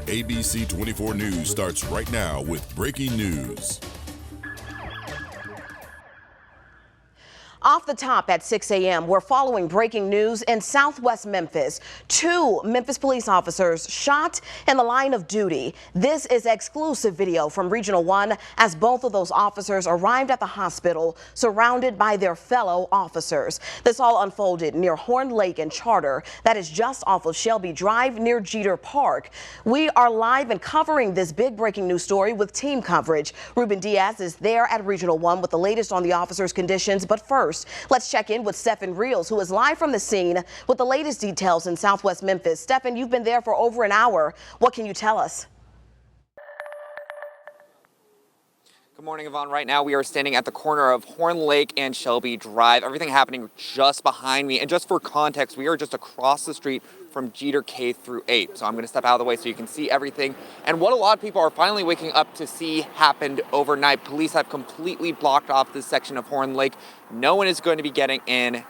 ABC 24 News starts right now with breaking news. Off the top at 6 a.m., we're following breaking news in southwest Memphis. 2 Memphis police officers shot in the line of duty. This is exclusive video from Regional 1 as both of those officers arrived at the hospital surrounded by their fellow officers. This all unfolded near Horn Lake and Charter. That is just off of Shelby Drive near Jeter Park. We are live and covering this big breaking news story with team coverage. Ruben Diaz is there at Regional 1 with the latest on the officers' conditions. But first, let's check in with Stephen Reels, who is live from the scene with the latest details in southwest Memphis. Stephen, you've been there for over an hour. What can you tell us? Good morning, Yvonne. Right now we are standing at the corner of Horn Lake and Shelby Drive. Everything happening just behind me. And just for context, we are just across the street from Jeter K through 8. So I'm going to step out of the way so you can see everything. And what a lot of people are finally waking up to see happened overnight. Police have completely blocked off this section of Horn Lake. No one is going to be getting in.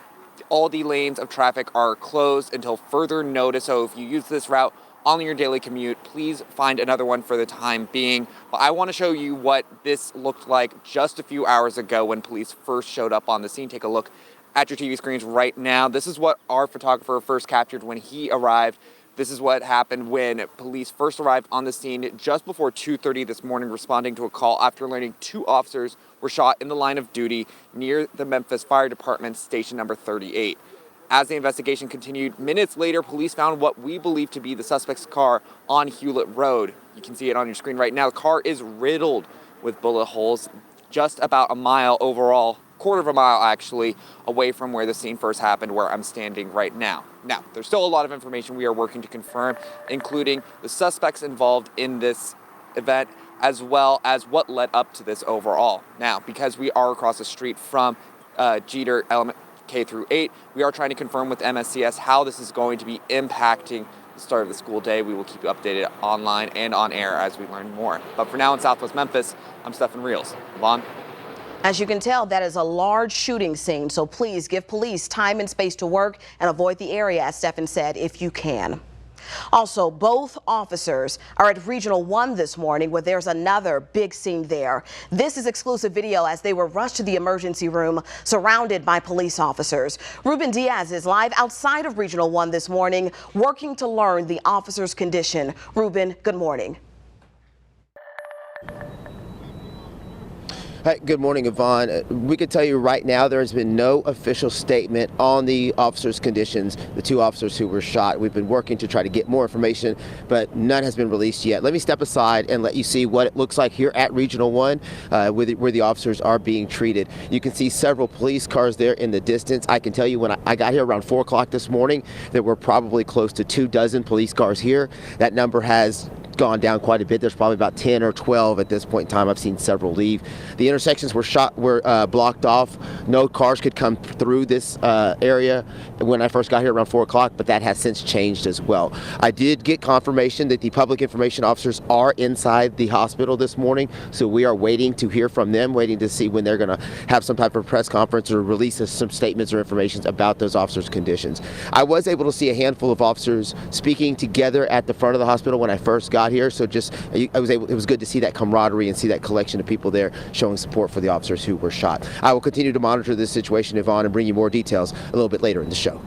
All the lanes of traffic are closed until further notice. So if you use this route on your daily commute, please find another one for the time being. But I want to show you what this looked like just a few hours ago when police first showed up on the scene. Take a look at your TV screens right now. This is what our photographer first captured when he arrived. This is what happened when police first arrived on the scene just before 2:30 this morning, responding to a call after learning 2 officers were shot in the line of duty near the Memphis Fire Department station number 38. As the investigation continued, minutes later, police found what we believe to be the suspect's car on Hewlett Road. You can see it on your screen right now. The car is riddled with bullet holes, just about a mile overall, quarter of a mile actually, away from where the scene first happened, where I'm standing right now. Now, there's still a lot of information we are working to confirm, including the suspects involved in this event, as well as what led up to this overall. Now, because we are across the street from Jeter K through 8, we are trying to confirm with MSCS how this is going to be impacting the start of the school day. We will keep you updated online and on air as we learn more. But for now in Southwest Memphis, I'm Stephen Reels. Yvonne? As you can tell, that is a large shooting scene, so please give police time and space to work and avoid the area, as Stephen said, if you can. Also, both officers are at Regional 1 this morning, where there's another big scene there. This is exclusive video as they were rushed to the emergency room surrounded by police officers. Ruben Diaz is live outside of Regional 1 this morning, working to learn the officer's condition. Ruben, good morning. Hi, good morning, Yvonne. We can tell you right now there has been no official statement on the officers' conditions, the 2 officers who were shot. We've been working to try to get more information, but none has been released yet. Let me step aside and let you see what it looks like here at Regional 1, where the officers are being treated. You can see several police cars there in the distance. I can tell you when I got here around 4 o'clock this morning, there were probably close to 24 police cars here. That number has gone down quite a bit. There's probably about 10 or 12 at this point in time. I've seen several leave. The intersections were blocked off. No cars could come through this area when I first got here around 4 o'clock, but that has since changed as well. I did get confirmation that the public information officers are inside the hospital this morning, so we are waiting to hear from them, waiting to see when they're going to have some type of press conference or release some statements or information about those officers' conditions. I was able to see a handful of officers speaking together at the front of the hospital when I first got here, so it was good to see that camaraderie and see that collection of people there showing support for the officers who were shot. I will continue to monitor this situation, Yvonne, and bring you more details a little bit later in the show.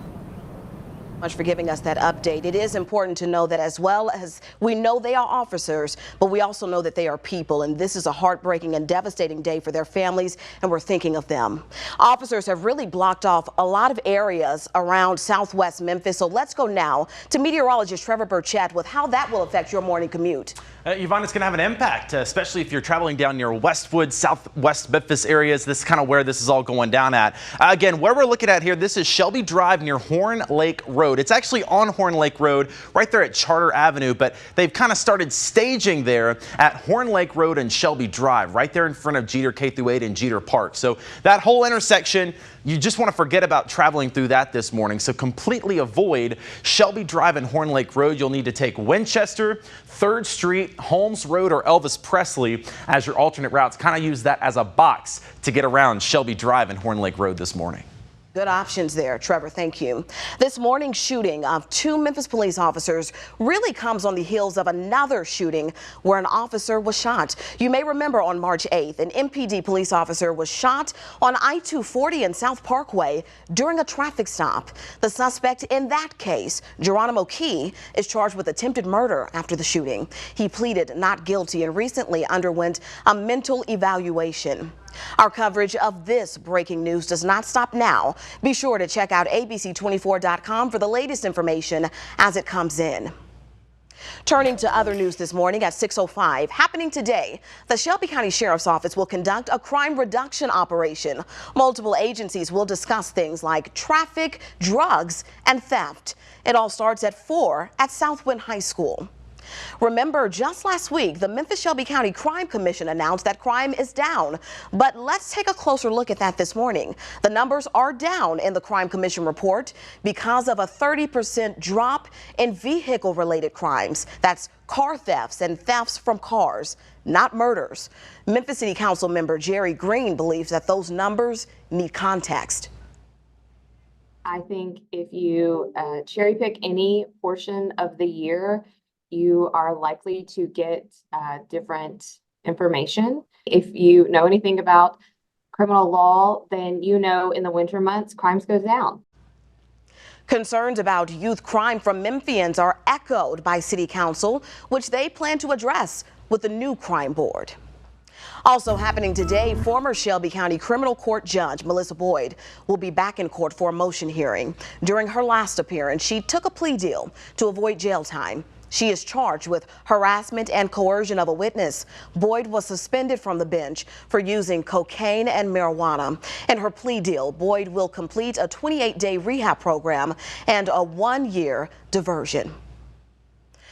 Much for giving us that update. It is important to know that as well as we know they are officers, but we also know that they are people, and this is a heartbreaking and devastating day for their families, and we're thinking of them. Officers have really blocked off a lot of areas around southwest Memphis, so let's go now to meteorologist Trevor Burchett with how that will affect your morning commute. Yvonne, it's going to have an impact, especially if you're traveling down near Westwood, southwest Memphis areas. This is kind of where this is all going down at. Again, where we're looking at here, this is Shelby Drive near Horn Lake Road. It's actually on Horn Lake Road, right there at Charter Avenue, but they've kind of started staging there at Horn Lake Road and Shelby Drive, right there in front of Jeter K through 8 and Jeter Park. So that whole intersection, you just want to forget about traveling through that this morning. So completely avoid Shelby Drive and Horn Lake Road. You'll need to take Winchester, 3rd Street, Holmes Road, or Elvis Presley as your alternate routes. Kind of use that as a box to get around Shelby Drive and Horn Lake Road this morning. Good options there, Trevor. Thank you. This morning's shooting of two Memphis police officers really comes on the heels of another shooting where an officer was shot. You may remember on March 8th, an MPD police officer was shot on I-240 and South Parkway during a traffic stop. The suspect in that case, Geronimo Key, is charged with attempted murder after the shooting. He pleaded not guilty and recently underwent a mental evaluation. Our coverage of this breaking news does not stop now. Be sure to check out abc24.com for the latest information as it comes in. Turning to other news this morning at 6:05, happening today, the Shelby County Sheriff's Office will conduct a crime reduction operation. Multiple agencies will discuss things like traffic, drugs, and theft. It all starts at 4 at Southwind High School. Remember, just last week, the Memphis-Shelby County Crime Commission announced that crime is down. But let's take a closer look at that this morning. The numbers are down in the Crime Commission report because of a 30% drop in vehicle-related crimes. That's car thefts and thefts from cars, not murders. Memphis City Council member Jerry Green believes that those numbers need context. I think if you cherry pick any portion of the year, you are likely to get different information. If you know anything about criminal law, then you know in the winter months, crimes go down. Concerns about youth crime from Memphians are echoed by City Council, which they plan to address with the new crime board. Also happening today, former Shelby County Criminal Court Judge Melissa Boyd will be back in court for a motion hearing. During her last appearance, she took a plea deal to avoid jail time. She is charged with harassment and coercion of a witness. Boyd was suspended from the bench for using cocaine and marijuana. In her plea deal, Boyd will complete a 28-day rehab program and a 1-year diversion.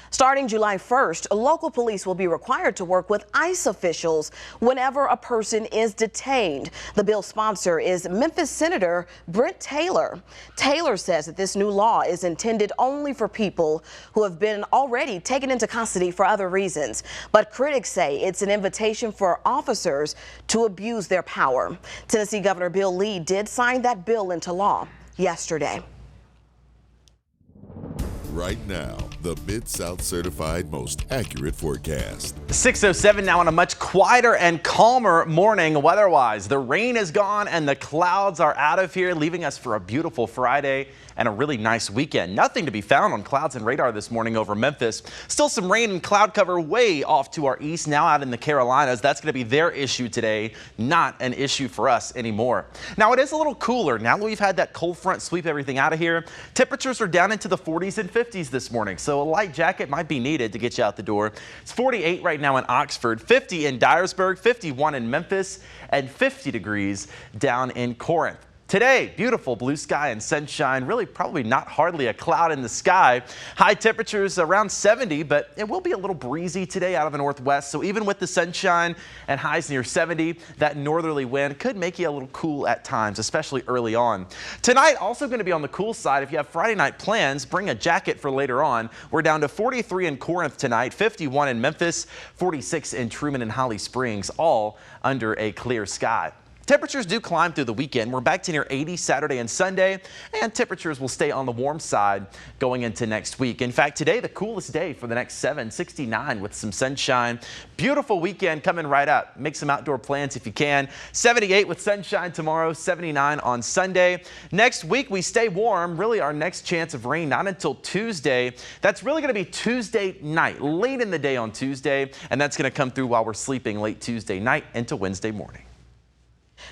Starting July 1st, local police will be required to work with ICE officials whenever a person is detained. The bill's sponsor is Memphis Senator Brent Taylor. Taylor says that this new law is intended only for people who have been already taken into custody for other reasons. But critics say it's an invitation for officers to abuse their power. Tennessee Governor Bill Lee did sign that bill into law yesterday. Right now, the Mid-South certified most accurate forecast. 6:07 now on a much quieter and calmer morning weather-wise. The rain is gone and the clouds are out of here, leaving us for a beautiful Friday and a really nice weekend. Nothing to be found on clouds and radar this morning over Memphis. Still some rain and cloud cover way off to our east, now out in the Carolinas. That's going to be their issue today, not an issue for us anymore. Now it is a little cooler now that we've had that cold front sweep everything out of here. Temperatures are down into the 40s and 50s this morning, so a light jacket might be needed to get you out the door. It's 48 right now in Oxford, 50 in Dyersburg, 51 in Memphis, and 50 degrees down in Corinth. Today, beautiful blue sky and sunshine, really probably not hardly a cloud in the sky. High temperatures around 70, but it will be a little breezy today out of the northwest. So even with the sunshine and highs near 70, that northerly wind could make you a little cool at times, especially early on. Tonight, also going to be on the cool side. If you have Friday night plans, bring a jacket for later on. We're down to 43 in Corinth tonight, 51 in Memphis, 46 in Truman and Holly Springs, all under a clear sky. Temperatures do climb through the weekend. We're back to near 80 Saturday and Sunday, and temperatures will stay on the warm side going into next week. In fact, today, the coolest day for the next 7, 69 with some sunshine. Beautiful weekend coming right up. Make some outdoor plans if you can. 78 with sunshine tomorrow, 79 on Sunday. Next week, we stay warm. Really, our next chance of rain, not until Tuesday. That's really going to be Tuesday night, late in the day on Tuesday, and that's going to come through while we're sleeping late Tuesday night into Wednesday morning.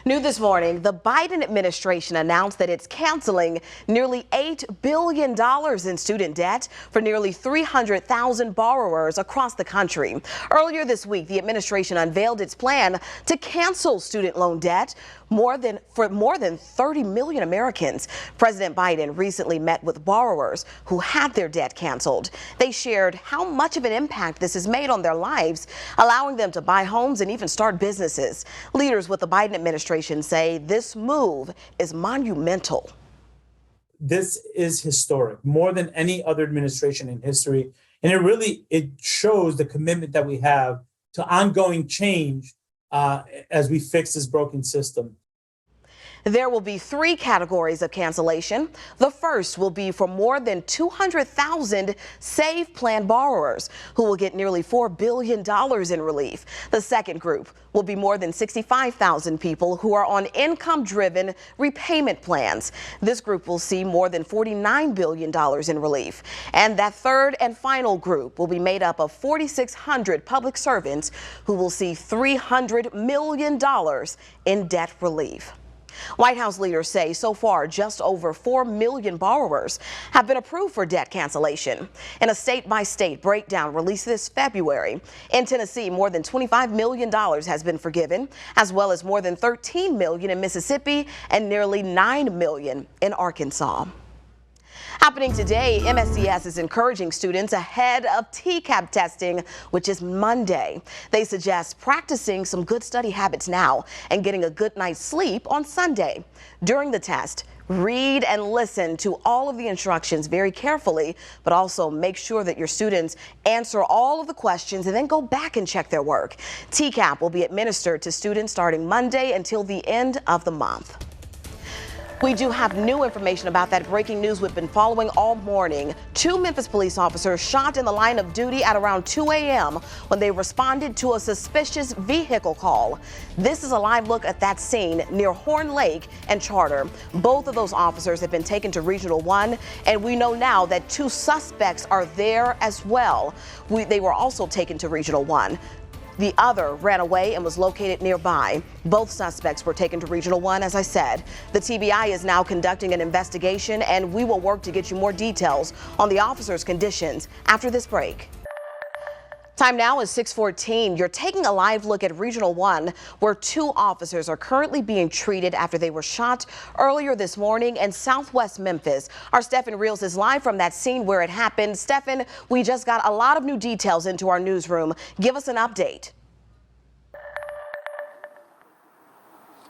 New this morning, the Biden administration announced that it's canceling nearly $8 billion in student debt for nearly 300,000 borrowers across the country. Earlier this week, the administration unveiled its plan to cancel student loan debt for more than 30 million Americans. President Biden recently met with borrowers who had their debt canceled. They shared how much of an impact this has made on their lives, allowing them to buy homes and even start businesses. Leaders with the Biden administration say this move is monumental. This is historic, more than any other administration in history. And it shows the commitment that we have to ongoing change as we fix this broken system. There will be 3 categories of cancellation. The first will be for more than 200,000 SAVE plan borrowers who will get nearly $4 billion in relief. The second group will be more than 65,000 people who are on income-driven repayment plans. This group will see more than $49 billion in relief. And that third and final group will be made up of 4,600 public servants who will see $300 million in debt relief. White House leaders say so far just over 4 million borrowers have been approved for debt cancellation. In a state-by-state breakdown released this February, in Tennessee, more than $25 million has been forgiven, as well as more than $13 million in Mississippi and nearly $9 million in Arkansas. Happening today, MSCS is encouraging students ahead of TCAP testing, which is Monday. They suggest practicing some good study habits now and getting a good night's sleep on Sunday. During the test, read and listen to all of the instructions very carefully, but also make sure that your students answer all of the questions and then go back and check their work. TCAP will be administered to students starting Monday until the end of the month. We do have new information about that breaking news we've been following all morning. 2 Memphis police officers shot in the line of duty at around 2 a.m. when they responded to a suspicious vehicle call. This is a live look at that scene near Horn Lake and Charter. Both of those officers have been taken to Regional 1, and we know now that 2 suspects are there as well. They were also taken to Regional 1. The other ran away and was located nearby. Both suspects were taken to Regional 1, as I said. The TBI is now conducting an investigation, and we will work to get you more details on the officers' conditions after this break. Time now is 6:14. You're taking a live look at Regional 1, where 2 officers are currently being treated after they were shot earlier this morning in southwest Memphis. Our Stephen Reels is live from that scene where it happened. Stephen, we just got a lot of new details into our newsroom. Give us an update.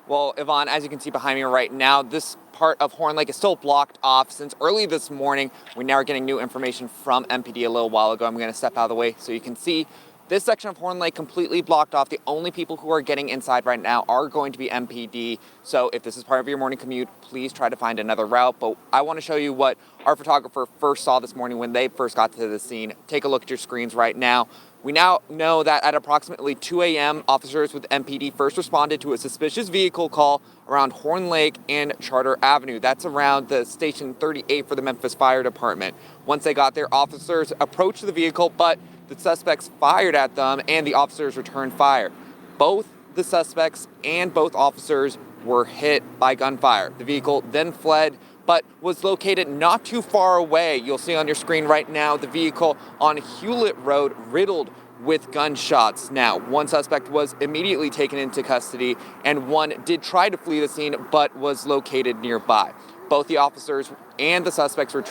Well, Yvonne, as you can see behind me right now, this part of Horn Lake is still blocked off since early this morning. We now are getting new information from MPD a little while ago. I'm going to step out of the way so you can see this section of Horn Lake completely blocked off. The only people who are getting inside right now are going to be MPD. So if this is part of your morning commute, please try to find another route. But I want to show you what our photographer first saw this morning when they first got to the scene. Take a look at your screens right now. We now know that at approximately 2 a.m., officers with MPD first responded to a suspicious vehicle call around Horn Lake and Charter Avenue. That's around the Station 38 for the Memphis Fire Department. Once they got there, officers approached the vehicle, but the suspects fired at them and the officers returned fire. Both the suspects and both officers were hit by gunfire. The vehicle then fled, but was located not too far away. You'll see on your screen right now the vehicle on Hewlett Road riddled with gunshots. Now, one suspect was immediately taken into custody and one did try to flee the scene but was located nearby. Both the officers and the suspects were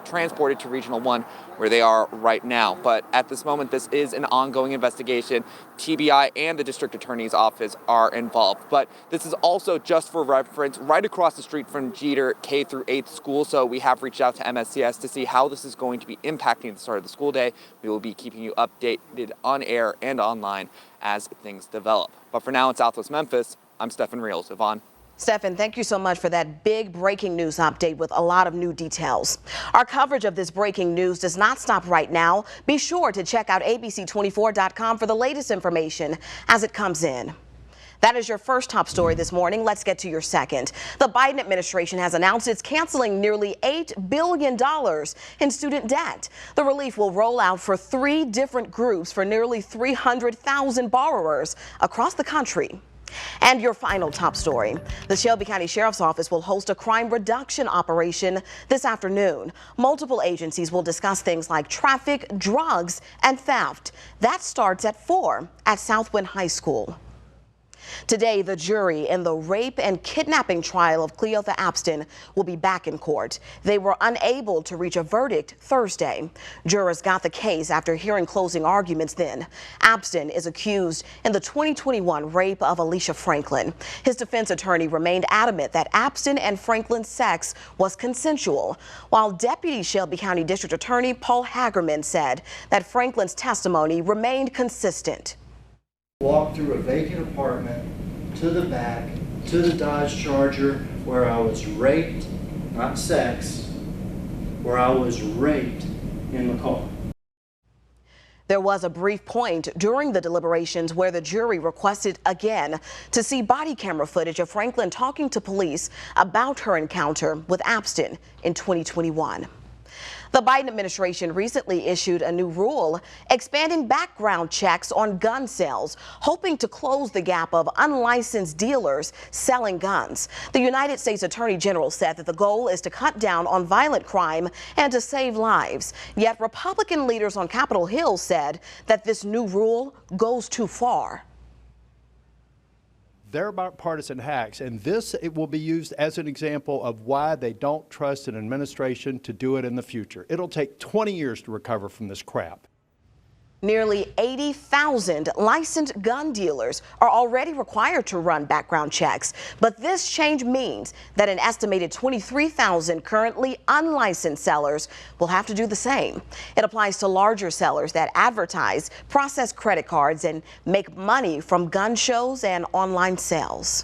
transported to Regional 1 where they are right now. But at this moment, this is an ongoing investigation. TBI and the district attorney's office are involved. But this is also, just for reference, right across the street from Jeter K through 8th school. So we have reached out to MSCS to see how this is going to be impacting the start of the school day. We will be keeping you updated on air and online as things develop. But for now in Southwest Memphis, I'm Stephen Reels. Yvonne. Stephen, thank you so much for that big breaking news update with a lot of new details. Our coverage of this breaking news does not stop right now. Be sure to check out abc24.com for the latest information as it comes in. That is your first top story this morning. Let's get to your second. The Biden administration has announced it's canceling nearly $8 billion in student debt. The relief will roll out for 3 different groups for nearly 300,000 borrowers across the country. And your final top story. The Shelby County Sheriff's Office will host a crime reduction operation this afternoon. Multiple agencies will discuss things like traffic, drugs, and theft. That starts at 4 at Southwind High School. Today, the jury in the rape and kidnapping trial of Cleotha Apston will be back in court. They were unable to reach a verdict Thursday. Jurors got the case after hearing closing arguments then. Apston is accused in the 2021 rape of Alicia Franklin. His defense attorney remained adamant that Apston and Franklin's sex was consensual, while Deputy Shelby County District Attorney Paul Hagerman said that Franklin's testimony remained consistent. Walked through a vacant apartment to the back to the Dodge Charger where I was raped, not sex, where I was raped in the car. There was a brief point during the deliberations where the jury requested again to see body camera footage of Franklin talking to police about her encounter with Abston in 2021. The Biden administration recently issued a new rule expanding background checks on gun sales, hoping to close the gap of unlicensed dealers selling guns. The United States Attorney General said that the goal is to cut down on violent crime and to save lives. Yet Republican leaders on Capitol Hill said that this new rule goes too far. They're bipartisan hacks, and it will be used as an example of why they don't trust an administration to do it in the future. It'll take 20 years to recover from this crap. Nearly 80,000 licensed gun dealers are already required to run background checks, but this change means that an estimated 23,000 currently unlicensed sellers will have to do the same. It applies to larger sellers that advertise, process credit cards, and make money from gun shows and online sales.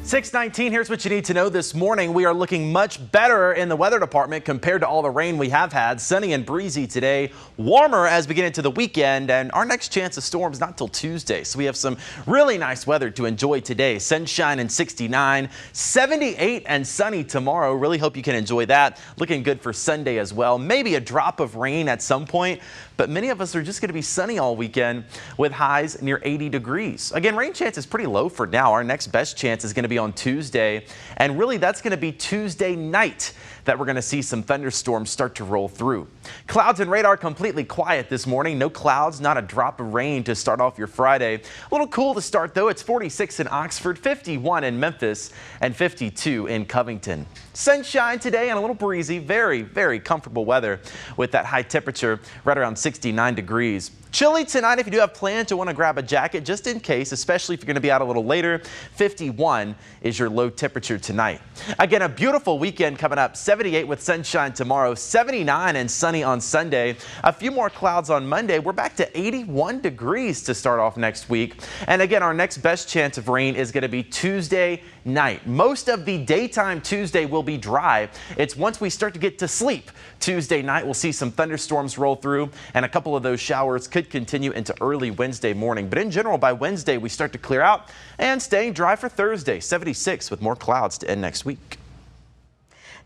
6:19, here's what you need to know this morning. We are looking much better in the weather department compared to all the rain we have had. Sunny and breezy today, warmer as we get into the weekend, and our next chance of storms not till Tuesday. So we have some really nice weather to enjoy today. Sunshine and 69, 78 and sunny tomorrow. Really hope you can enjoy that. Looking good for Sunday as well. Maybe a drop of rain at some point, but many of us are just going to be sunny all weekend with highs near 80 degrees. Again, rain chance is pretty low for now. Our next best chance is going to be on Tuesday, and really that's going to be Tuesday night that we're going to see some thunderstorms start to roll through. Clouds and radar completely quiet this morning. No clouds, not a drop of rain to start off your Friday. A little cool to start though. It's 46 in Oxford, 51 in Memphis, and 52 in Covington. Sunshine today and a little breezy. Very, very comfortable weather with that high temperature right around 69 degrees. Chilly tonight if you do have plans to want to grab a jacket just in case, especially if you're going to be out a little later. 51 is your low temperature tonight. Again, a beautiful weekend coming up. 78 with sunshine tomorrow, 79 and sunny on Sunday. A few more clouds on Monday. We're back to 81 degrees to start off next week. And again, our next best chance of rain is going to be Tuesday night. Most of the daytime Tuesday will be dry. It's once we start to get to sleep Tuesday night, we'll see some thunderstorms roll through, and a couple of those showers could continue into early Wednesday morning. But in general, by Wednesday, we start to clear out and staying dry for Thursday, 76 with more clouds to end next week.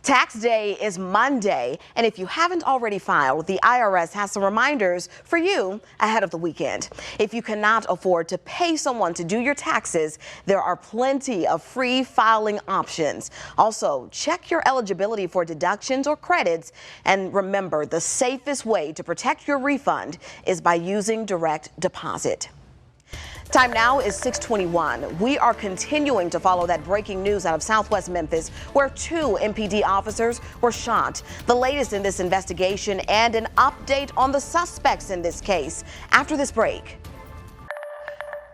Tax day is Monday, and if you haven't already filed, the IRS has some reminders for you ahead of the weekend. If you cannot afford to pay someone to do your taxes, there are plenty of free filing options. Also, check your eligibility for deductions or credits, and remember, the safest way to protect your refund is by using direct deposit. Time now is 6:21. We are continuing to follow that breaking news out of Southwest Memphis, where 2 MPD officers were shot. The latest in this investigation and an update on the suspects in this case after this break.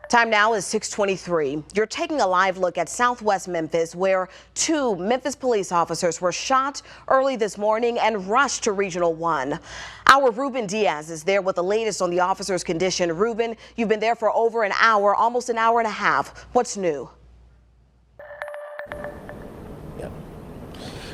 Time now is 6:23. You're taking a live look at Southwest Memphis, where 2 Memphis police officers were shot early this morning and rushed to Regional 1. Our Ruben Diaz is there with the latest on the officer's condition. Ruben, you've been there for over an hour, almost an hour and a half. What's new?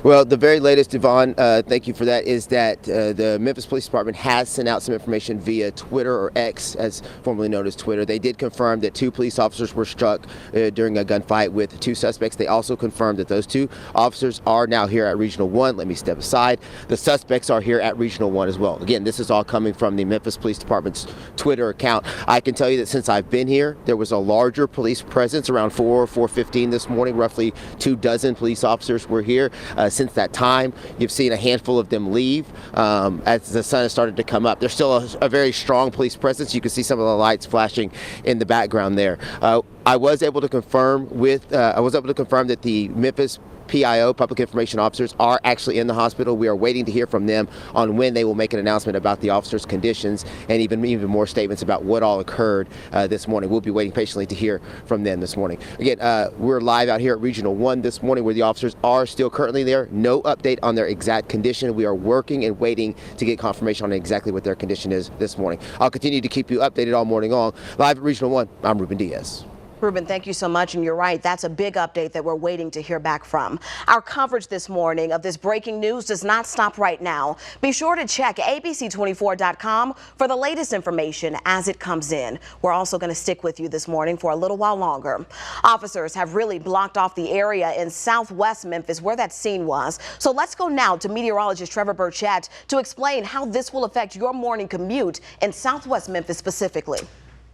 Well, the very latest, Yvonne, thank you for that, is that the Memphis Police Department has sent out some information via Twitter, or X, as formerly known as Twitter. They did confirm that 2 police officers were struck during a gunfight with 2 suspects. They also confirmed that those 2 officers are now here at Regional 1. Let me step aside. The suspects are here at Regional 1 as well. Again, this is all coming from the Memphis Police Department's Twitter account. I can tell you that since I've been here, there was a larger police presence around 4:15 this morning. Roughly 24 police officers were here. Since that time, you've seen a handful of them leave as the sun has started to come up. There's still a very strong police presence. You can see some of the lights flashing in the background there. I was able to confirm that the Memphis PIO, Public Information Officers, are actually in the hospital. We are waiting to hear from them on when they will make an announcement about the officers' conditions and even more statements about what all occurred this morning. We'll be waiting patiently to hear from them this morning. Again, we're live out here at Regional 1 this morning, where the officers are still currently there. No update on their exact condition. We are working and waiting to get confirmation on exactly what their condition is this morning. I'll continue to keep you updated all morning long. Live at Regional 1, I'm Ruben Diaz. Ruben, thank you so much. And you're right, that's a big update that we're waiting to hear back from. Our coverage this morning of this breaking news does not stop right now. Be sure to check abc24.com for the latest information as it comes in. We're also going to stick with you this morning for a little while longer. Officers have really blocked off the area in southwest Memphis where that scene was. So let's go now to meteorologist Trevor Burchett to explain how this will affect your morning commute in southwest Memphis specifically.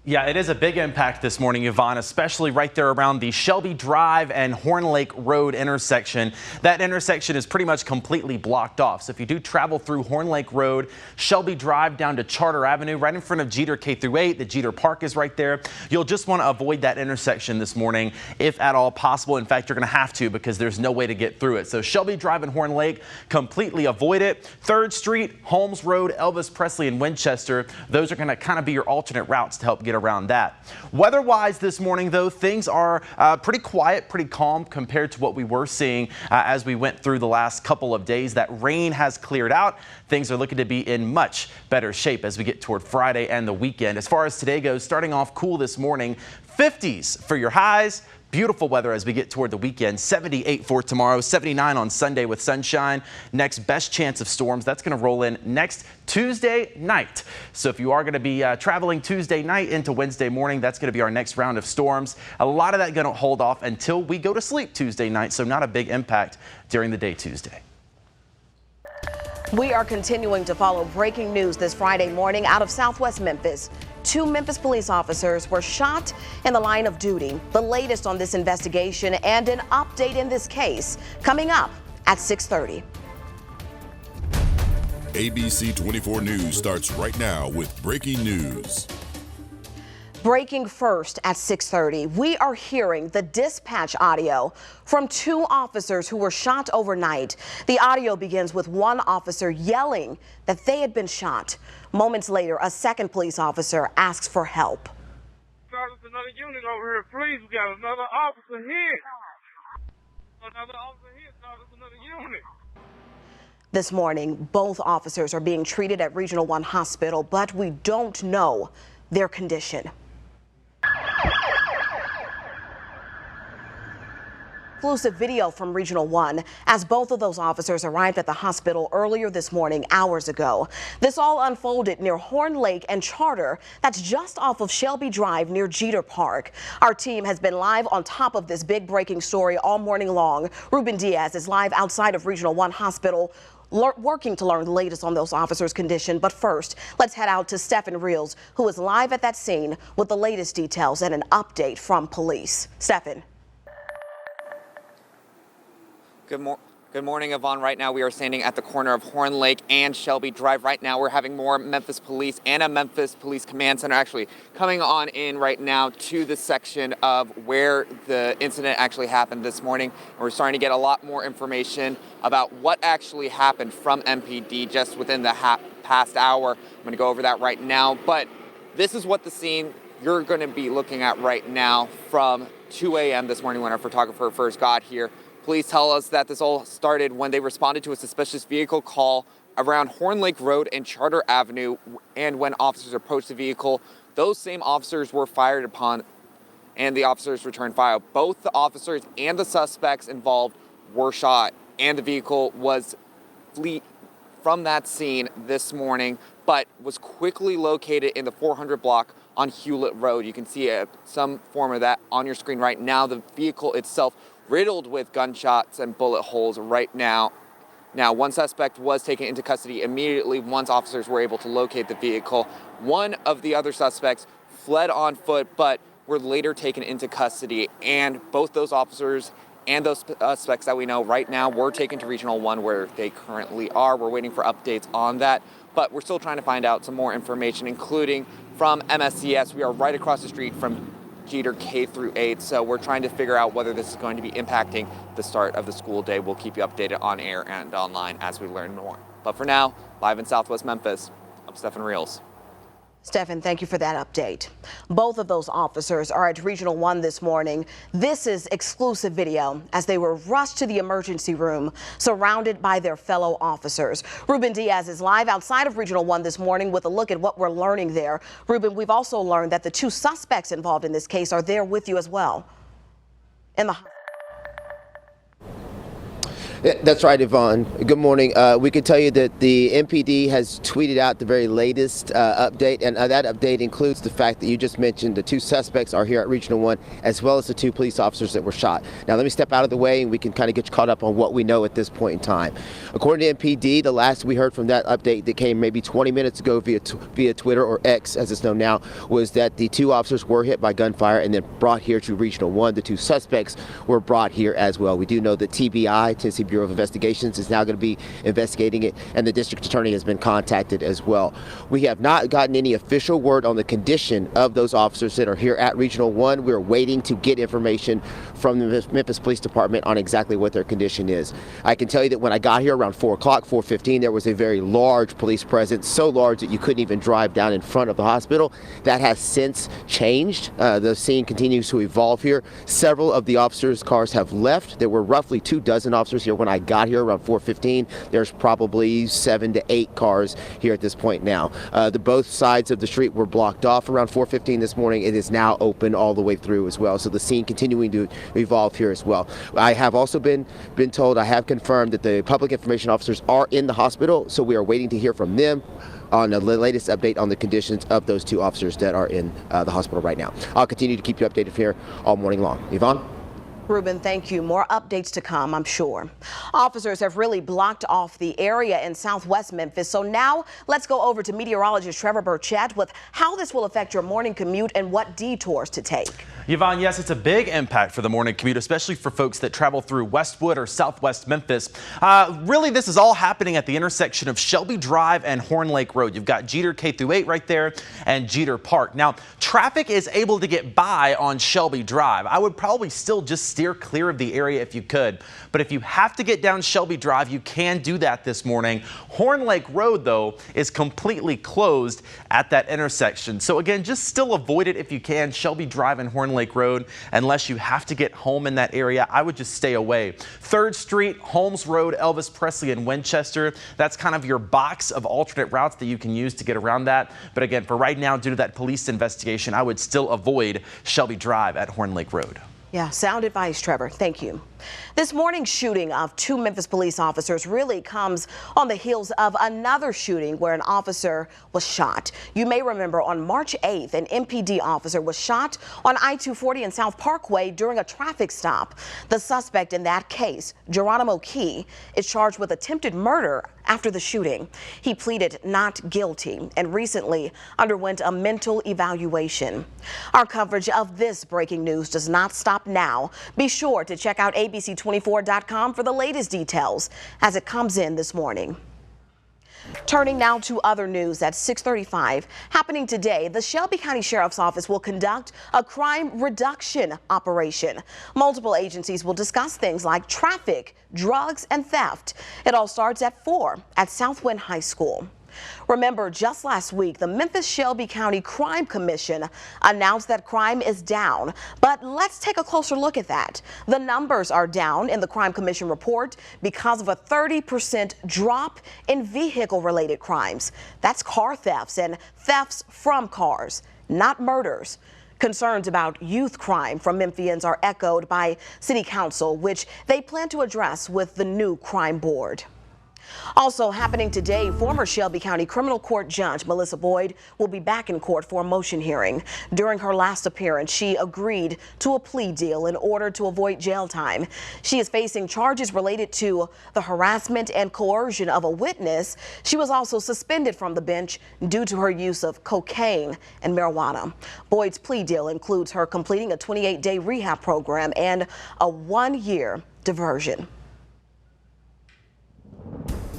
Yeah, it is a big impact this morning, Yvonne, especially right there around the Shelby Drive and Horn Lake Road intersection. That intersection is pretty much completely blocked off. So if you do travel through Horn Lake Road, Shelby Drive down to Charter Avenue, right in front of Jeter K through 8, the Jeter Park is right there. You'll just want to avoid that intersection this morning if at all possible. In fact, you're going to have to because there's no way to get through it. So Shelby Drive and Horn Lake, completely avoid it. 3rd Street, Holmes Road, Elvis Presley and Winchester, those are going to kind of be your alternate routes to help get around that. Weather-wise this morning, though, things are pretty quiet, pretty calm compared to what we were seeing as we went through the last couple of days. That rain has cleared out. Things are looking to be in much better shape as we get toward Friday and the weekend. As far as today goes, starting off cool this morning, 50s for your highs. Beautiful weather as we get toward the weekend. 78 for tomorrow, 79 on Sunday with sunshine. Next best chance of storms, that's going to roll in next Tuesday night. So if you are going to be traveling Tuesday night into Wednesday morning, that's going to be our next round of storms. A lot of that going to hold off until we go to sleep Tuesday night, so not a big impact during the day Tuesday. We are continuing to follow breaking news this Friday morning out of southwest Memphis. 2 Memphis police officers were shot in the line of duty. The latest on this investigation and an update in this case coming up at 6:30. ABC 24 News starts right now with breaking news. Breaking first at 6:30, we are hearing the dispatch audio from 2 officers who were shot overnight. The audio begins with one officer yelling that they had been shot. Moments later, a second police officer asks for help. There's another unit over here, please. We got another officer here. Another officer here, there's another unit. This morning, both officers are being treated at Regional 1 Hospital, but we don't know their condition. Exclusive video from Regional 1 as both of those officers arrived at the hospital earlier this morning, hours ago. This all unfolded near Horn Lake and Charter. That's just off of Shelby Drive near Jeter Park. Our team has been live on top of this big breaking story all morning long. Ruben Diaz is live outside of Regional 1 Hospital, working to learn the latest on those officers' condition. But first, let's head out to Stephen Reels, who is live at that scene with the latest details and an update from police. Stephen. Good morning, Yvonne. Right now we are standing at the corner of Horn Lake and Shelby Drive. Right now we're having more Memphis Police and a Memphis Police Command Center actually coming on in right now to the section of where the incident actually happened this morning. And we're starting to get a lot more information about what actually happened from MPD just within the past hour. I'm going to go over that right now. But this is what the scene you're going to be looking at right now from 2 a.m. this morning when our photographer first got here. Police tell us that this all started when they responded to a suspicious vehicle call around Horn Lake Road and Charter Avenue, and when officers approached the vehicle, those same officers were fired upon and the officers returned fire. Both the officers and the suspects involved were shot, and the vehicle was fleet from that scene this morning, but was quickly located in the 400 block on Hewlett Road. You can see some form of that on your screen right now. The vehicle itself riddled with gunshots and bullet holes right now. Now, one suspect was taken into custody immediately once officers were able to locate the vehicle. One of the other suspects fled on foot, but were later taken into custody. And both those officers and those suspects that we know right now were taken to Regional 1 where they currently are. We're waiting for updates on that, but we're still trying to find out some more information, including from MSCS. We are right across the street from Jeter K through 8, so we're trying to figure out whether this is going to be impacting the start of the school day. We'll keep you updated on air and online as we learn more. But for now, live in Southwest Memphis, I'm Stephen Reels. Stephen, thank you for that update. Both of those officers are at Regional 1 this morning. This is exclusive video as they were rushed to the emergency room, surrounded by their fellow officers. Ruben Diaz is live outside of Regional 1 this morning with a look at what we're learning there. Ruben, we've also learned that the two suspects involved in this case are there with you as well. That's right, Yvonne. Good morning. We can tell you that the MPD has tweeted out the very latest update, and that update includes the fact that you just mentioned the two suspects are here at Regional 1, as well as the two police officers that were shot. Now, let me step out of the way, and we can kind of get you caught up on what we know at this point in time. According to MPD, the last we heard from that update that came maybe 20 minutes ago via Twitter, or X as it's known now, was that the two officers were hit by gunfire and then brought here to Regional 1. The two suspects were brought here as well. We do know that TBI, Tennessee Bureau of Investigations, is now going to be investigating it, and the district attorney has been contacted as well. We have not gotten any official word on the condition of those officers that are here at Regional 1. We're waiting to get information from the Memphis Police Department on exactly what their condition is. I can tell you that when I got here around 4 o'clock, 4:15, there was a very large police presence, so large that you couldn't even drive down in front of the hospital. That has since changed. The scene continues to evolve here. Several of the officers' cars have left. There were roughly 24 officers here when I got here around 4:15. There's probably 7 to 8 cars here at this point now. Both sides of the street were blocked off around 4:15 this morning. It is now open all the way through as well. So the scene continuing to evolve here as well. I have also been told, I have confirmed that the public information officers are in the hospital. So we are waiting to hear from them on the latest update on the conditions of those two officers that are in the hospital right now. I'll continue to keep you updated here all morning long. Yvonne? Ruben, thank you. More updates to come, I'm sure. Officers have really blocked off the area in southwest Memphis. So now let's go over to meteorologist Trevor Burchett with how this will affect your morning commute and what detours to take. Yvonne, yes, it's a big impact for the morning commute, especially for folks that travel through Westwood or southwest Memphis. Really, this is all happening at the intersection of Shelby Drive and Horn Lake Road. You've got Jeter K through 8 right there and Jeter Park. Now, traffic is able to get by on Shelby Drive. I would probably still just steer clear of the area if you could. But if you have to get down Shelby Drive, you can do that this morning. Horn Lake Road, though, is completely closed at that intersection. So again, just still avoid it if you can, Shelby Drive and Horn Lake Road, unless you have to get home in that area. I would just stay away. 3rd Street, Holmes Road, Elvis Presley, and Winchester. That's kind of your box of alternate routes that you can use to get around that. But again, for right now, due to that police investigation, I would still avoid Shelby Drive at Horn Lake Road. Yeah, sound advice, Trevor. Thank you. This morning's shooting of 2 Memphis police officers really comes on the heels of another shooting where an officer was shot. You may remember on March 8th, an MPD officer was shot on I-240 and South Parkway during a traffic stop. The suspect in that case, Geronimo Key, is charged with attempted murder after the shooting. He pleaded not guilty and recently underwent a mental evaluation. Our coverage of this breaking news does not stop now. Be sure to check out ABC24.com for the latest details as it comes in this morning. Turning now to other news at 6:35. Happening today, the Shelby County Sheriff's Office will conduct a crime reduction operation. Multiple agencies will discuss things like traffic, drugs, and theft. It all starts at 4 at Southwind High School. Remember, just last week, the Memphis-Shelby County Crime Commission announced that crime is down. But let's take a closer look at that. The numbers are down in the Crime Commission report because of a 30% drop in vehicle-related crimes. That's car thefts and thefts from cars, not murders. Concerns about youth crime from Memphians are echoed by City Council, which they plan to address with the new crime board. Also happening today, former Shelby County Criminal Court Judge Melissa Boyd will be back in court for a motion hearing. During her last appearance, she agreed to a plea deal in order to avoid jail time. She is facing charges related to the harassment and coercion of a witness. She was also suspended from the bench due to her use of cocaine and marijuana. Boyd's plea deal includes her completing a 28-day rehab program and a 1-year diversion.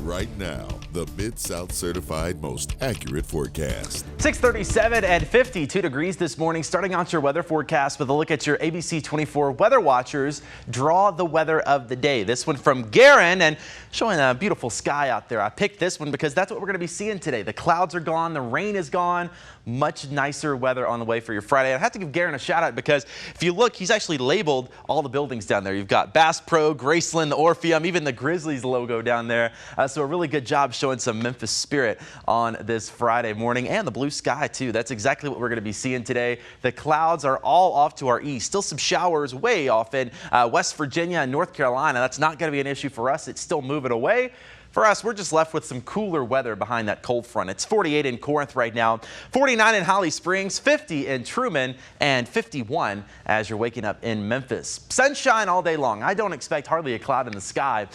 Right now, the Mid-South certified most accurate forecast. 6:37 and 52 degrees this morning. Starting out your weather forecast with a look at your ABC 24 weather watchers. Draw the weather of the day. This one from Garen and showing a beautiful sky out there. I picked this one because that's what we're going to be seeing today. The clouds are gone. The rain is gone. Much nicer weather on the way for your Friday. I have to give Garen a shout out because if you look, he's actually labeled all the buildings down there. You've got Bass Pro, Graceland, the Orpheum, even the Grizzlies logo down there. So a really good job showing some Memphis spirit on this Friday morning, and the blue sky too. That's exactly what we're going to be seeing today. The clouds are all off to our east. Still some showers way off in West Virginia and North Carolina. That's not going to be an issue for us. It's still moving away. For us, we're just left with some cooler weather behind that cold front. It's 48 in Corinth right now, 49 in Holly Springs, 50 in Truman, and 51 as you're waking up in Memphis. Sunshine all day long. I don't expect hardly a cloud in the sky.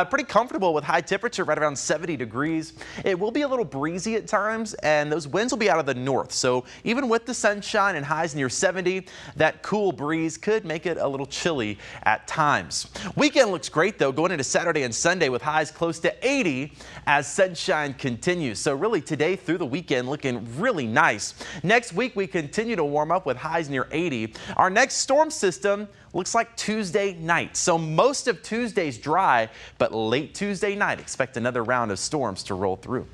Pretty comfortable with high temperature right around 70 degrees. It will be a little breezy at times, and those winds will be out of the north. So even with the sunshine and highs near 70, that cool breeze could make it a little chilly at times. Weekend looks great though, going into Saturday and Sunday with highs close to 80 as sunshine continues. So really today through the weekend looking really nice. Next week we continue to warm up with highs near 80. Our next storm system looks like Tuesday night. So most of Tuesday's dry, but late Tuesday night expect another round of storms to roll through.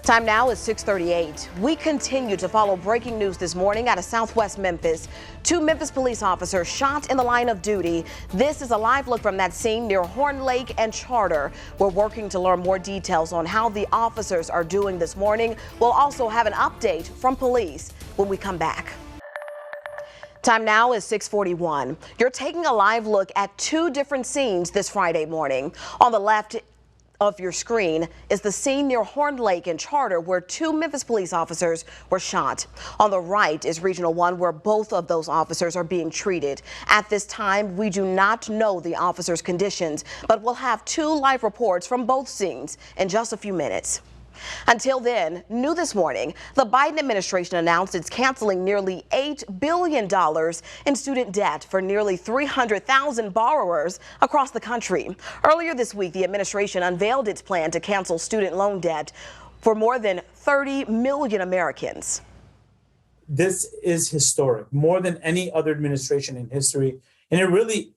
Time now is 6:38. We continue to follow breaking news this morning out of Southwest Memphis. 2 Memphis police officers shot in the line of duty. This is a live look from that scene near Horn Lake and Charter. We're working to learn more details on how the officers are doing this morning. We'll also have an update from police when we come back. Time now is 6:41. You're taking a live look at 2 different scenes this Friday morning. On the left of your screen is the scene near Horn Lake and Charter where 2 Memphis police officers were shot. On the right is Regional 1 where both of those officers are being treated. At this time, we do not know the officers' conditions, but we'll have 2 live reports from both scenes in just a few minutes. Until then, new this morning, the Biden administration announced it's canceling nearly $8 billion in student debt for nearly 300,000 borrowers across the country. Earlier this week, the administration unveiled its plan to cancel student loan debt for more than 30 million Americans. This is historic, more than any other administration in history. And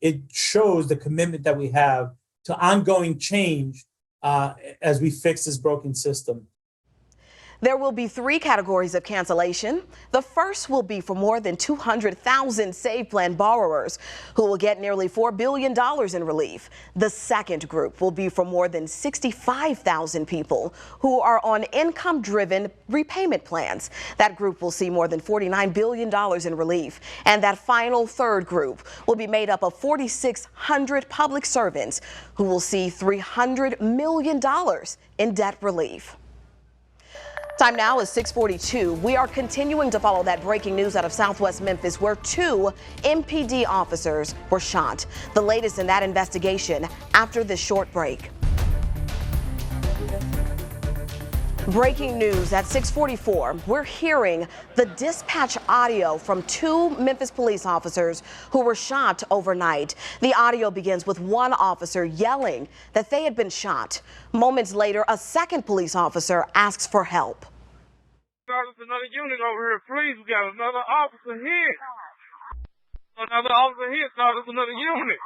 it shows the commitment that we have to ongoing change as we fix this broken system. There will be 3 categories of cancellation. The first will be for more than 200,000 Save Plan borrowers who will get nearly $4 billion in relief. The second group will be for more than 65,000 people who are on income-driven repayment plans. That group will see more than $49 billion in relief. And that final third group will be made up of 4,600 public servants who will see $300 million in debt relief. Time now is 6:42. We are continuing to follow that breaking news out of Southwest Memphis where 2 MPD officers were shot. The latest in that investigation after this short break. Breaking news at 6:44. We're hearing the dispatch audio from 2 Memphis police officers who were shot overnight. The audio begins with one officer yelling that they had been shot. Moments later, a second police officer asks for help. There's another unit over here, please. We got another officer here. Another officer here, so there's another unit.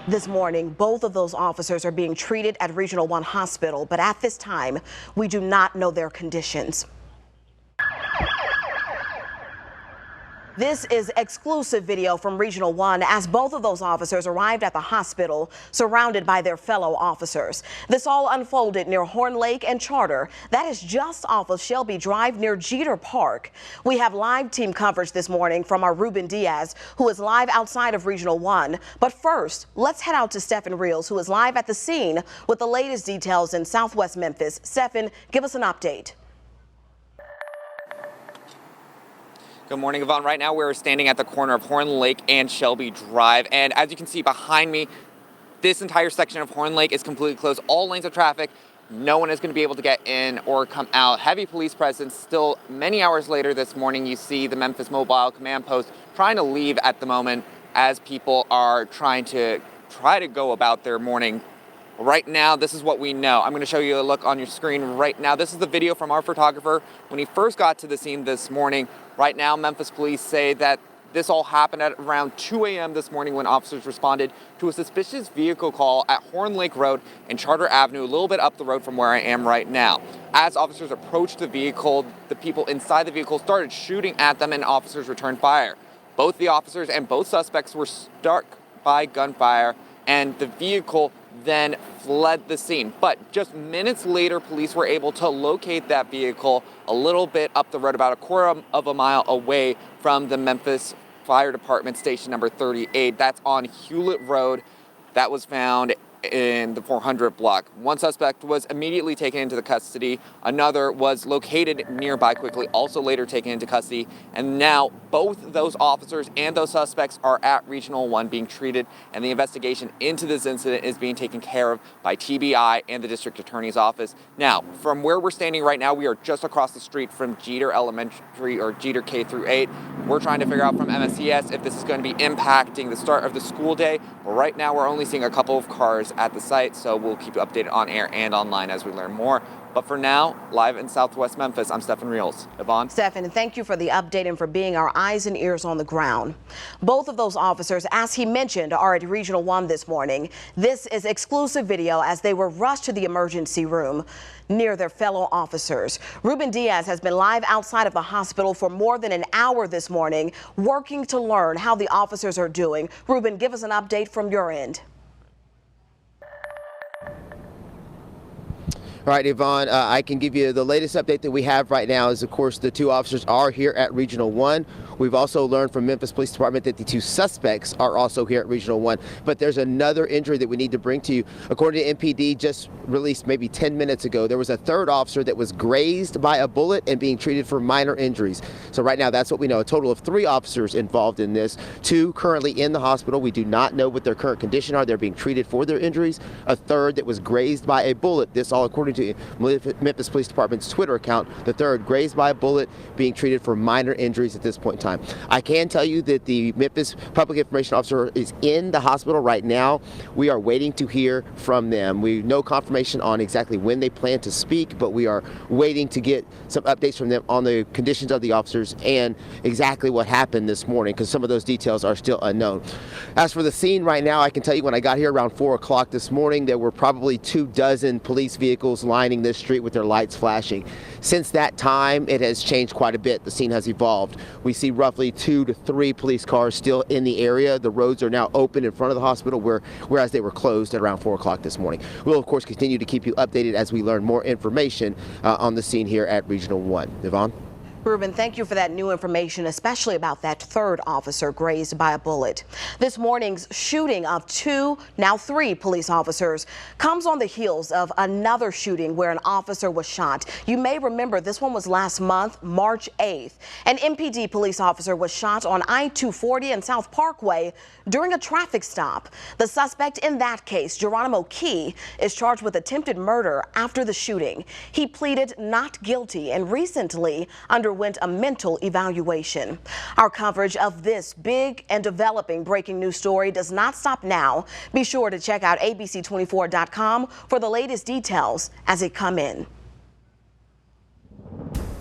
This morning, both of those officers are being treated at Regional 1 Hospital, but at this time, we do not know their conditions. This is exclusive video from Regional 1 as both of those officers arrived at the hospital surrounded by their fellow officers. This all unfolded near Horn Lake and Charter. That is just off of Shelby Drive near Jeter Park. We have live team coverage this morning from our Ruben Diaz, who is live outside of Regional 1. But first, let's head out to Stephen Reels, who is live at the scene with the latest details in Southwest Memphis. Stephen, give us an update. Good morning, Yvonne. Right now we're standing at the corner of Horn Lake and Shelby Drive. And as you can see behind me, this entire section of Horn Lake is completely closed. All lanes of traffic. No one is going to be able to get in or come out. Heavy police presence. Still many hours later this morning, you see the Memphis Mobile Command Post trying to leave at the moment as people are trying to go about their morning Right now, this is what we know. I'm going to show you a look on your screen right now. This is the video from our photographer when he first got to the scene this morning. Right now, Memphis police say that this all happened at around 2 a.m. this morning when officers responded to a suspicious vehicle call at Horn Lake Road and Charter Avenue, a little bit up the road from where I am right now. As officers approached the vehicle, the people inside the vehicle started shooting at them and officers returned fire. Both the officers and both suspects were struck by gunfire, and the vehicle then fled the scene. But just minutes later, police were able to locate that vehicle a little bit up the road, about a quarter of a mile away from the Memphis Fire Department station number 38. That's on Hewlett Road. That was found in the 400 block. One suspect was immediately taken into the custody. Another was located nearby quickly, also later taken into custody. And now both those officers and those suspects are at Regional 1 being treated, and the investigation into this incident is being taken care of by TBI and the District Attorney's Office. Now, from where we're standing right now, we are just across the street from Jeter Elementary, or Jeter K through 8. We're trying to figure out from MSCS if this is going to be impacting the start of the school day. But right now, we're only seeing a couple of cars at the site, so we'll keep you updated on air and online as we learn more. But for now, live in Southwest Memphis, I'm Stephen Reels. Yvonne? Stephen, thank you for the update and for being our eyes and ears on the ground. Both of those officers, as he mentioned, are at Regional 1 this morning. This is exclusive video as they were rushed to the emergency room near their fellow officers. Ruben Diaz has been live outside of the hospital for more than an hour this morning, working to learn how the officers are doing. Ruben, give us an update from your end. All right, Yvonne, I can give you the latest update that we have right now is, of course, the two officers are here at Regional 1. We've also learned from Memphis Police Department that the two suspects are also here at Regional 1. But there's another injury that we need to bring to you. According to MPD, just released maybe 10 minutes ago, there was a third officer that was grazed by a bullet and being treated for minor injuries. So right now, that's what we know. A total of 3 officers involved in this. 2 currently in the hospital. We do not know what their current condition are. They're being treated for their injuries. A third that was grazed by a bullet. This all according to Memphis Police Department's Twitter account. The third grazed by a bullet, being treated for minor injuries at this point in time. I can tell you that the Memphis Public Information Officer is in the hospital right now. We are waiting to hear from them. We know confirmation on exactly when they plan to speak, but we are waiting to get some updates from them on the conditions of the officers and exactly what happened this morning, because some of those details are still unknown. As for the scene right now, I can tell you when I got here around 4 o'clock this morning, there were probably 24 police vehicles lining this street with their lights flashing. Since that time, it has changed quite a bit. The scene has evolved. We see roughly 2 to 3 police cars still in the area. The roads are now open in front of the hospital, whereas they were closed at around 4 o'clock this morning. We'll, of course, continue to keep you updated as we learn more information on the scene here at Regional 1. Yvonne? Ruben, thank you for that new information, especially about that third officer grazed by a bullet. This morning's shooting of 2, now 3 police officers comes on the heels of another shooting where an officer was shot. You may remember this one was last month, March 8th. An MPD police officer was shot on I-240 and South Parkway during a traffic stop. The suspect in that case, Geronimo Key, is charged with attempted murder after the shooting. He pleaded not guilty and recently underwent a mental evaluation. Our coverage of this big and developing breaking news story does not stop now. Be sure to check out abc24.com for the latest details as they come in.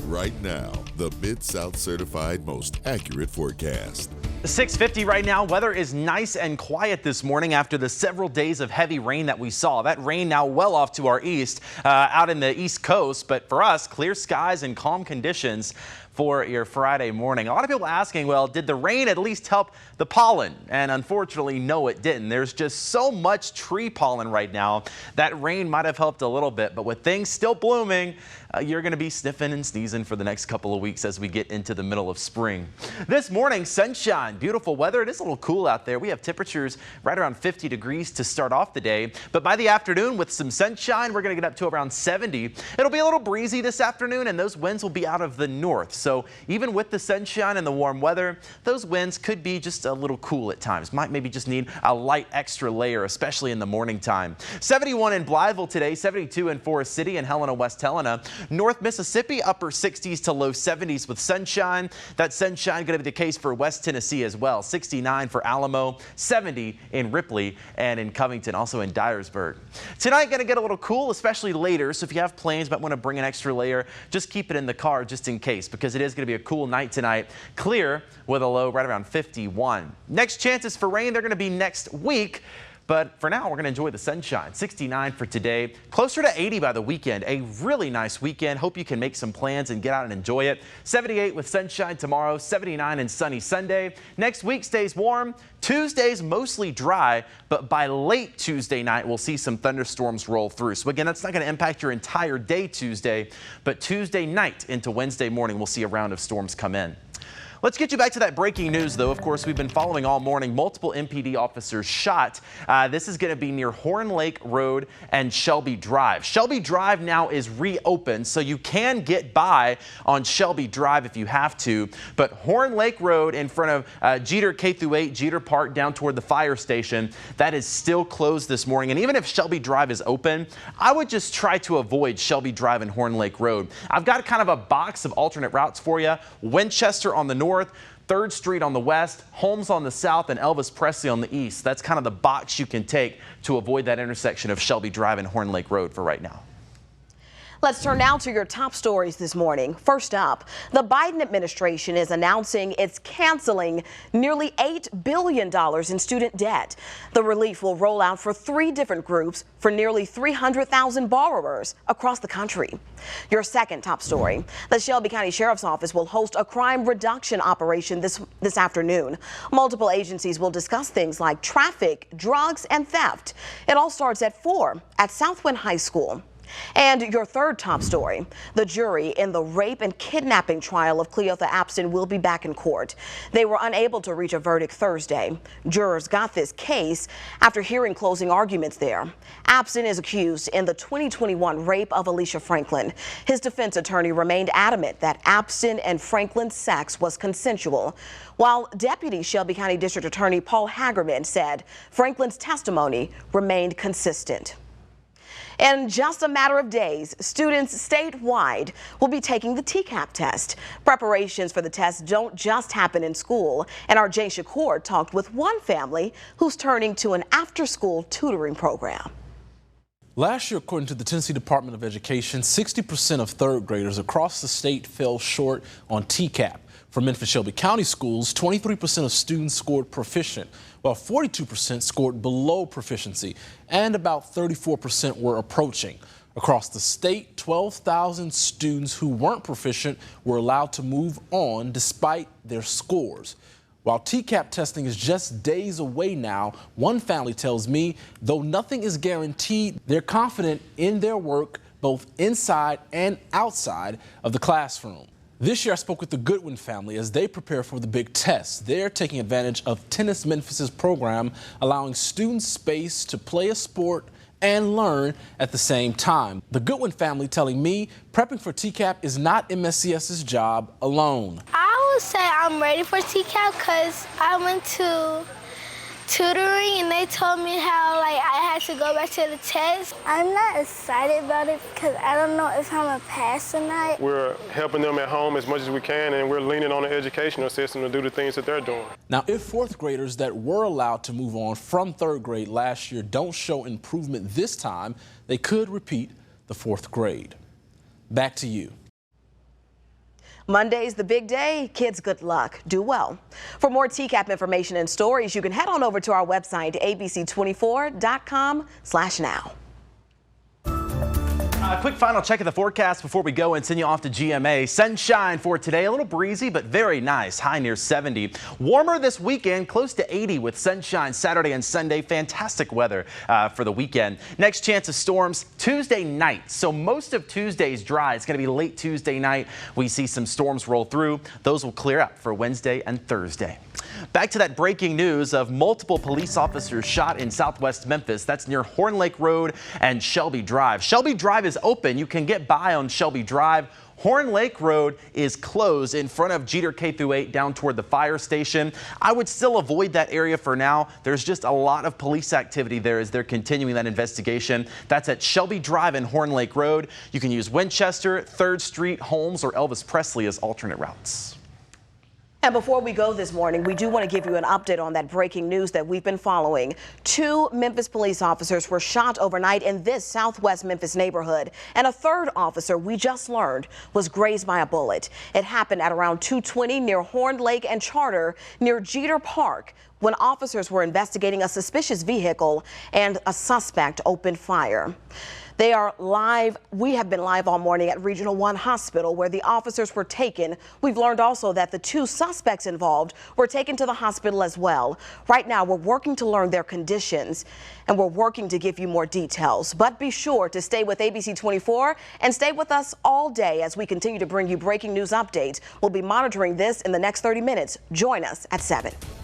Right now, the Mid-South certified most accurate forecast. 6:50 right now. Weather is nice and quiet this morning after the several days of heavy rain that we saw. That rain now well off to our east, out in the East Coast. But for us, clear skies and calm conditions for your Friday morning. A lot of people asking, well, did the rain at least help the pollen? And unfortunately, no, it didn't. There's just so much tree pollen right now. That rain might have helped a little bit, but with things still blooming, you're going to be sniffing and sneezing for the next couple of weeks as we get into the middle of spring. This morning, sunshine, beautiful weather. It is a little cool out there. We have temperatures right around 50 degrees to start off the day. But by the afternoon, with some sunshine, we're going to get up to around 70. It'll be a little breezy this afternoon, and those winds will be out of the north. So even with the sunshine and the warm weather, those winds could be just a little cool at times. Might maybe just need a light extra layer, especially in the morning time. 71 in Blytheville today, 72 in Forest City and Helena, West Helena. North Mississippi, upper 60s to low 70s with sunshine. That sunshine going to be the case for West Tennessee as well. 69 for Alamo, 70 in Ripley and in Covington, also in Dyersburg. Tonight going to get a little cool, especially later. So if you have plans but want to bring an extra layer, just keep it in the car just in case, because it is going to be a cool night tonight. Clear with a low right around 51. Next chances for rain, they're going to be next week. But for now, we're going to enjoy the sunshine. 69 for today, closer to 80 by the weekend. A really nice weekend. Hope you can make some plans and get out and enjoy it. 78 with sunshine tomorrow, 79 and sunny Sunday. Next week stays warm. Tuesday's mostly dry, but by late Tuesday night, we'll see some thunderstorms roll through. So again, that's not going to impact your entire day Tuesday, but Tuesday night into Wednesday morning, we'll see a round of storms come in. Let's get you back to that breaking news, though. Of course, we've been following all morning. Multiple MPD officers shot. This is going to be near Horn Lake Road and Shelby Drive. Shelby Drive now is reopened, so you can get by on Shelby Drive if you have to. But Horn Lake Road in front of Jeter K-8, Jeter Park down toward the fire station, that is still closed this morning. And even if Shelby Drive is open, I would just try to avoid Shelby Drive and Horn Lake Road. I've got kind of a box of alternate routes for you. Winchester on the north, 3rd Street on the west, Holmes on the south, and Elvis Presley on the east. That's kind of the box you can take to avoid that intersection of Shelby Drive and Horn Lake Road for right now. Let's turn now to your top stories this morning. First up, the Biden administration is announcing it's canceling nearly $8 billion in student debt. The relief will roll out for 3 different groups for nearly 300,000 borrowers across the country. Your second top story, the Shelby County Sheriff's Office will host a crime reduction operation this afternoon. Multiple agencies will discuss things like traffic, drugs, and theft. It all starts at 4 at Southwind High School. And your third top story, the jury in the rape and kidnapping trial of Cleotha Apson will be back in court. They were unable to reach a verdict Thursday. Jurors got this case after hearing closing arguments there. Apson is accused in the 2021 rape of Alicia Franklin. His defense attorney remained adamant that Apson and Franklin's sex was consensual, while Deputy Shelby County District Attorney Paul Hagerman said Franklin's testimony remained consistent. In just a matter of days, students statewide will be taking the TCAP test. Preparations for the test don't just happen in school, and our Jay Shakur talked with one family who's turning to an after-school tutoring program. Last year, according to the Tennessee Department of Education, 60% of 3rd graders across the state fell short on TCAP. For Memphis-Shelby County schools, 23% of students scored proficient, while 42% scored below proficiency, and about 34% were approaching. Across the state, 12,000 students who weren't proficient were allowed to move on despite their scores. While TCAP testing is just days away now, one family tells me, though nothing is guaranteed, they're confident in their work both inside and outside of the classroom. This year, I spoke with the Goodwin family as they prepare for the big test. They're taking advantage of Tennis Memphis's program, allowing students space to play a sport and learn at the same time. The Goodwin family telling me prepping for TCAP is not MSCS's job alone. I would say I'm ready for TCAP because I went to tutoring and they told me how I had to go back to the test. I'm not excited about it because I don't know if I'm gonna pass or not. We're helping them at home as much as we can, and we're leaning on the educational system to do the things that they're doing. Now, if 4th graders that were allowed to move on from 3rd grade last year don't show improvement this time, they could repeat the 4th grade. Back to you. Monday's the big day. Kids, good luck. Do well. For more TCAP information and stories, you can head on over to our website, abc24.com/now. A quick final check of the forecast before we go and send you off to GMA. Sunshine for today, a little breezy, but very nice. High near 70. Warmer this weekend, close to 80 with sunshine Saturday and Sunday. Fantastic weather for the weekend. Next chance of storms Tuesday night. So most of Tuesday's dry. It's going to be late Tuesday night. We see some storms roll through. Those will clear up for Wednesday and Thursday. Back to that breaking news of multiple police officers shot in southwest Memphis. That's near Horn Lake Road and Shelby Drive. Shelby Drive is open. You can get by on Shelby Drive. Horn Lake Road is closed in front of Jeter K-8 down toward the fire station. I would still avoid that area for now. There's just a lot of police activity there as they're continuing that investigation. That's at Shelby Drive and Horn Lake Road. You can use Winchester, 3rd Street, Holmes, or Elvis Presley as alternate routes. And before we go this morning, we do want to give you an update on that breaking news that we've been following. 2 Memphis police officers were shot overnight in this southwest Memphis neighborhood, and a 3rd officer, we just learned, was grazed by a bullet. It happened at around 2:20 near Horn Lake and Charter near Jeter Park when officers were investigating a suspicious vehicle and a suspect opened fire. They are live. We have been live all morning at Regional 1 Hospital where the officers were taken. We've learned also that the 2 suspects involved were taken to the hospital as well. Right now, we're working to learn their conditions and we're working to give you more details. But be sure to stay with ABC 24 and stay with us all day as we continue to bring you breaking news updates. We'll be monitoring this in the next 30 minutes. Join us at 7.